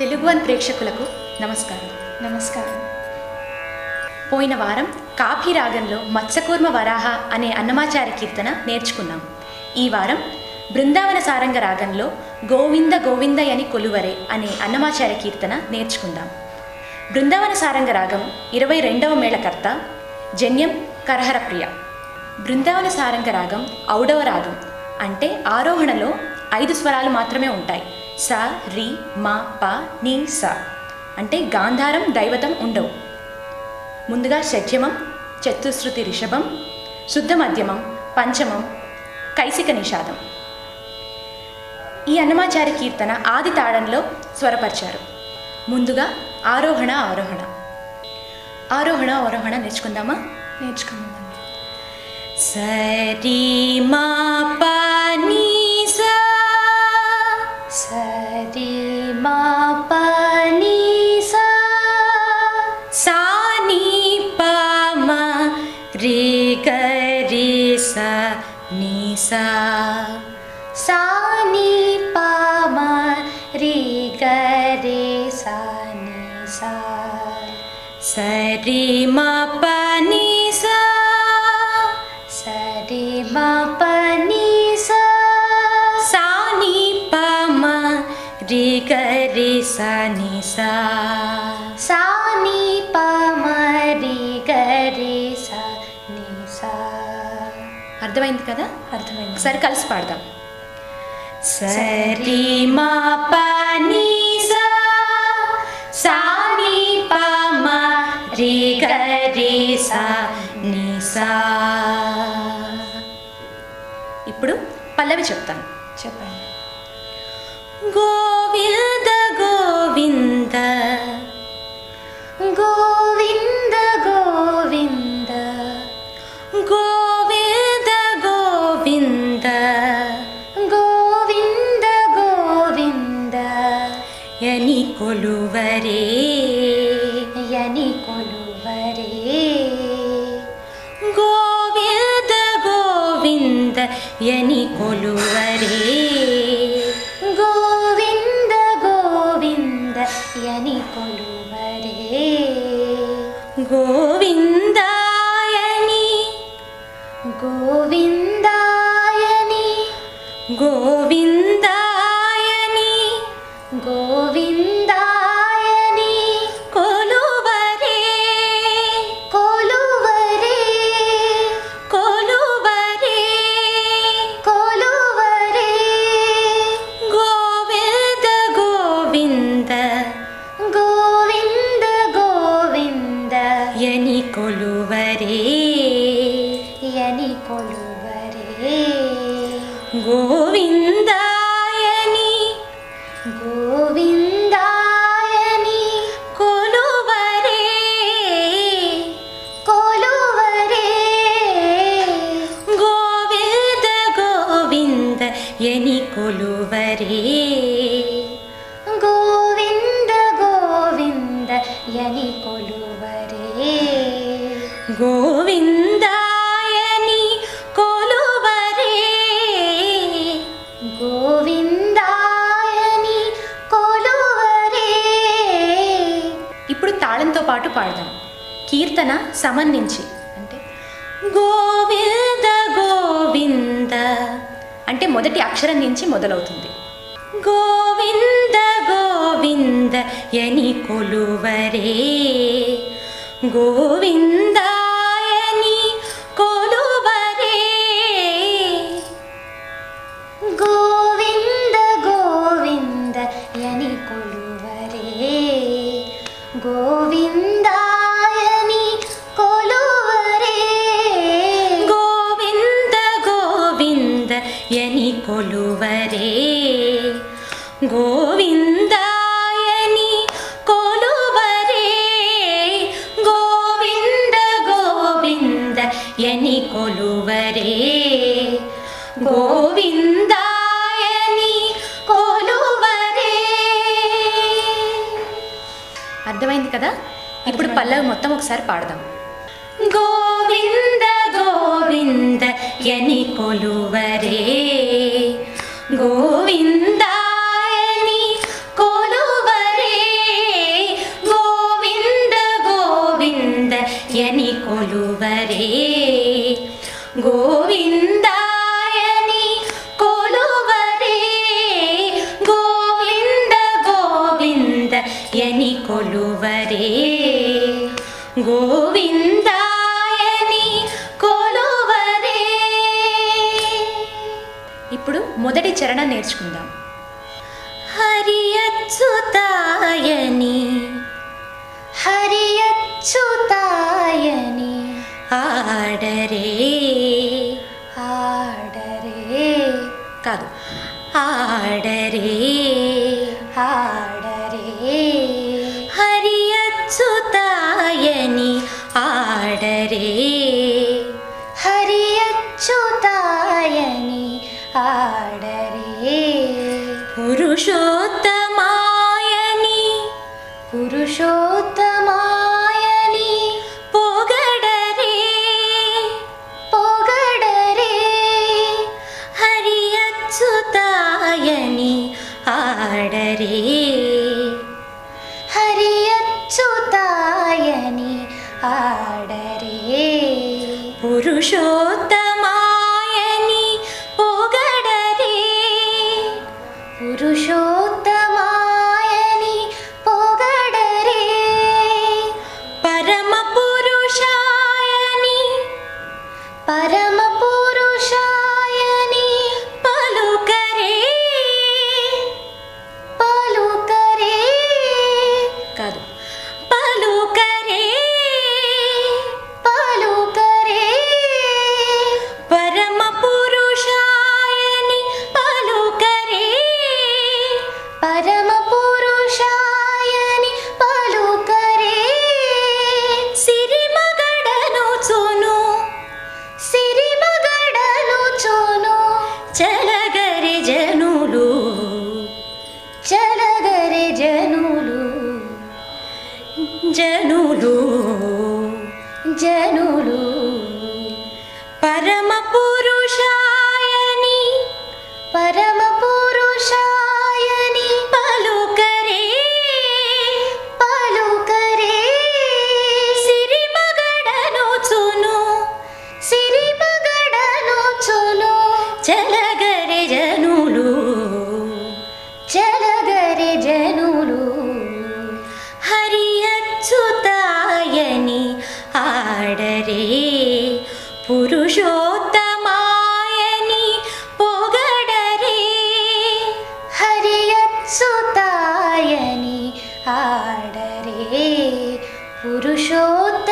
Telugu one ప్రేక్షకులకు నమస్కారం. నమస్కారం. పోయిన వారం కాఫీ రాగంలో మత్స్యకూర్మ వరాహ అనే అన్నమాచారి కీర్తన నేర్చుకున్నాం. ఈ వారం బృందావన సారంగ రాగంలో గోవింద గోవిందయని కొలువరే అనే అన్నమాచారి కీర్తన నేర్చుకుందాం. బృందావన సారంగ రాగం 22వ మేళకర్త, జన్యం కరహరప్రియ. బృందావన సారంగ రాగం ఔడవ రాగం, అంటే ఆరోహణలో 5 స్వరాలు మాత్రమే ఉంటాయి. స, రి, మ, ప, ని, స. అంటే గాంధారం, దైవతం ఉండవు. ముందుగా షడ్జమం, చతుశ్రుతి రిషభం, శుద్ధ మధ్యమం, పంచమం, కైసిక నిషాదం. ఈ అన్నమాచారి కీర్తన ఆది తాళంలో స్వరపరిచారు. ముందుగా ఆరోహణ ఆరోహణ ఆరోహణ ఆరోహణ నేర్చుకుందామా? నేర్చుకుందాం. సరి మా ప ని స, సరి మా ప ని స, సా ని ప మ రి గ రి స ని స, సా ని ప మ రి గ రి స ని స, సరి మా ప ని స, సరి మా ప ని స, సా ని ప మ రి గ రి స ని స, సా ని ప మ రి గ రి స ని స. అర్థమైంది కదా? అర్థమైంది. ఒకసారి కలిసి పాడదాం. సరి మా ప ని స, సా ని ప మ రి గ రి స ని స. ఇప్పుడు పల్లవి చెప్తాను. చెప్పండి. గోవింద గోవింద గోవింద గోవింద గోవింద గోవింద గోవింద గోవింద యని కొలువరే యని కొలువరే గోవింద గోవింద యని కొలువరే గోవింద గోవింద యని కొలువరే గోవిందాయని గోవిందాయని గోవిందాయని గోవిందాయని కొలువరే కొలువరే కొలువరే కొలువరే గోవింద గోవింద గోవింద గోవింద యని కొలువరే యని కొలువరే గోవిందాయని గోవిందాయని కొలువరే కొలువరే గోవింద గోవింద యని కొలువరే గోవింద గోవింద యని కొలువరే గోవిందాయని కొలువరే గోవిందాయని కొలువరే. ఇప్పుడు తాళంతో పాటు పాడదాం. కీర్తన సమన్వించి, అంటే గోవింద గోవింద అంటే మొదటి అక్షరం నుంచి మొదలవుతుంది. గోవింద గోవింద యని కొలువరే గోవిందాయని కొలువరే గోవింద గోవింద యని కొలువరే గోవిందాయని కొలువరే గోవింద గోవింద యని కొలువరే గోవిందాయని కొలువరే గోవింద గోవింద యని కొలువరే గోవిందాయని కొలువరే. అర్థమైంది కదా? ఇప్పుడు పల్లవి మొత్తం ఒకసారి పాడదాం. గోవింద గోవింద యని కొలువరే గోవిందాయని కొలువరే కొలువరే గోవిందాయని కొలువరే. ఇప్పుడు మొదటి చరణం నేర్చుకుందాం. హరి అచ్యుతాయని హరి అచ్యుతాయని ఆడరే ఆడరే కాదు ఆడరే ఆడరే హరి అచ్యుతాయని ఆడరే హరి అచ్యుతాయని ఆడరే పురుషోత్తమాయని పురుషోత్తమాయని పొగడరే పొగడరే హరి అచ్యుతాయని ఆడరే హరి అచ్యుతాయని ఆడరే పురుషోత్తమాయని పొగడరే పురుషోత్తమాయని పొగడరే పరమ పురుషాయని పరమ పురుషాయని పలుకరే పలుకరే కాదు పలుకరే పలుకరే పరమ పురుషాయని పలుకరే పరమ పురుషాయని పలుకరే సిరిమగడను చును సిరిమగడను చోను చలగరి జనులు చలగరే జనులు జనులు జనులు పరమ పురుషాయని పరమ పురుషాయని పలుకరే పలుకరే సిరిమగడను చును సిరిమగడను చోను చలగరి జనులు చలగరే జనులు హరి అచ్యుతాయని ఆడరే పురుషోత్తమాయని పొగడరే హరి అచ్యుతాయని ఆడరే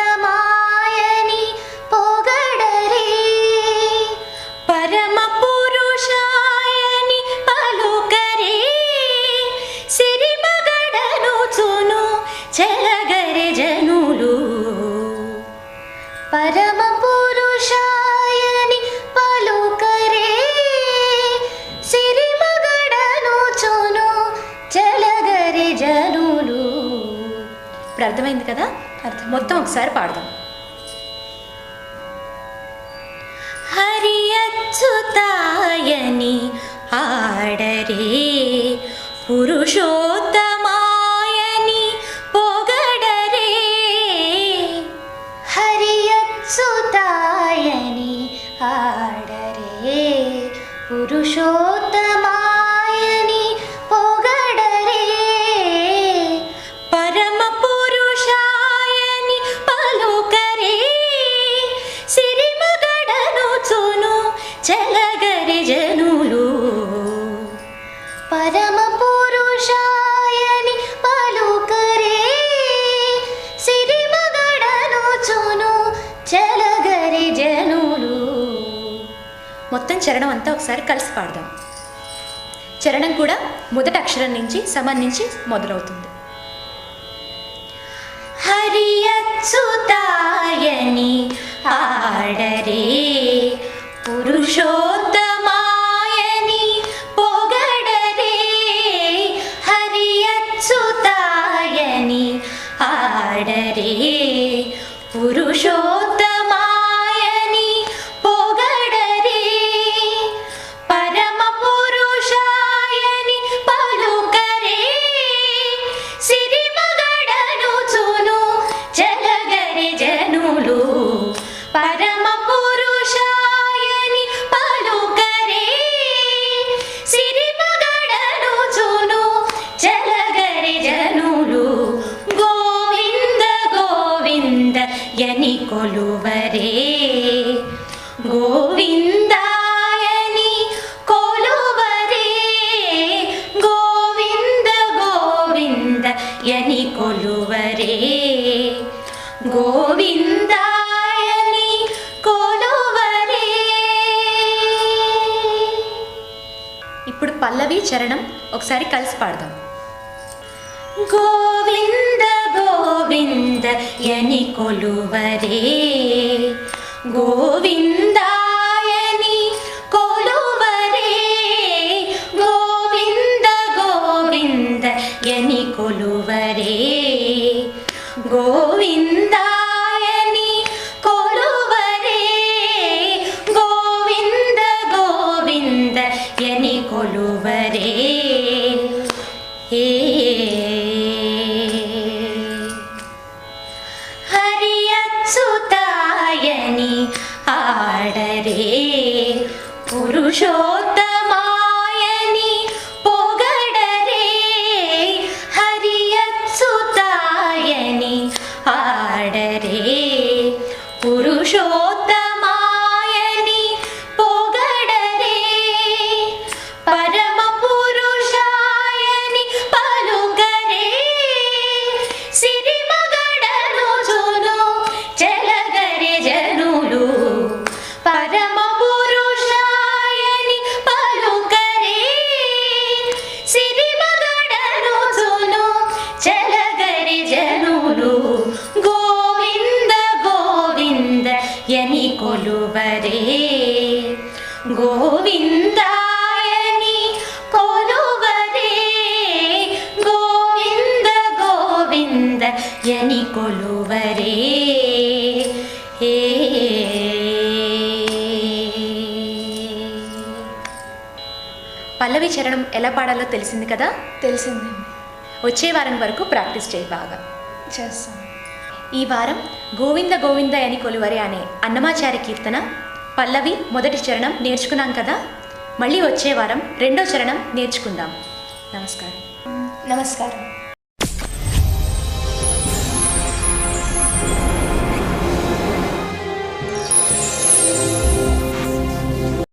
పురుషోత్తమాయని పొగడరే పరమ పురుషాయని పలుకరే సిరిమగడను చును చలగరి జనులు పరమ పురుషాయని పలుకరే సిరిమగడను చోను చలగరి జనులు. ఇప్పుడు అర్థమైంది కదా? మొత్తం ఒకసారి పాడదాం. హరి అచ్యుతాయని ఆడరే పురుషోత్తమాయని పొగడరే హరి అచ్యుతాయని ఆడరే పురుషోత్తమాయని పొగడరే పరమ పురుషాయని పలుకరే సిరిమగడను చును చలగరి జనులు పరమ పురుషాయని పలుకరే సిరిమగడను చోను చలగరి జనులు. మొత్తం చరణం అంతా ఒకసారి కలిసి పాడదాం. చరణం కూడా మొదటి అక్షరం నుంచి సమం నుంచి మొదలవుతుంది. హరి అచ్యుతాయని ఆడరే పురుషోత్తమాయని పొగడరే హరి అచ్యుతాయని ఆడరే పురుషోత్తమాయని పొగడరే పరమ పురుషాయని పలుకరే సిరిమగడను చును చలగరి జనులు పరమ పురుషాయని పలుకరే సిరిమగడను చును చలగరి జనులు గో కొలువరే గోవిందాయని కొలువరే గోవింద గోవింద యని కొలువరే గోవిందాయని కొలువరే. ఇప్పుడు పల్లవి చరణం ఒకసారి కలిసి పాడదాం. గోవింద గోవింద యని కొలువరే గోవిందాయని కొలువరే గోవింద గోవింద యని కొలువరే గోవిందాయని కొలువరే గోవింద గోవింద యని కొలువరే. హరి అచ్యుతాయని ఆడరే పురుషోత్తమాయని పొగడరే హరి అచ్యుతాయని ఆడరే పురుషోత్తమాయని పొగడరే పరమ పురుషాయని పలుకరే సిరిమగడను జును చెలగరే జనులు పరమ పురుషాయని పలుకరే సిరిమగడను జును చెలగరే జనులు గోవింద గోవింద యని కొలువరే గోవిందాయని కొలువరే గోవింద గోవింద యని కొలువరే. పల్లవి చరణం ఎలా పాడాలో తెలిసింది కదా? తెలిసిందండి. వచ్చే వారం వరకు ప్రాక్టీస్ చేయి, బాగా చేస్తాం. ఈ వారం గోవింద గోవింద యని కొలువరే అనే అన్నమాచార్య కీర్తన పల్లవి మొదటి చరణం నేర్చుకున్నాం కదా. మళ్ళీ వచ్చే వారం రెండో చరణం నేర్చుకుందాం. నమస్కారం. నమస్కారం.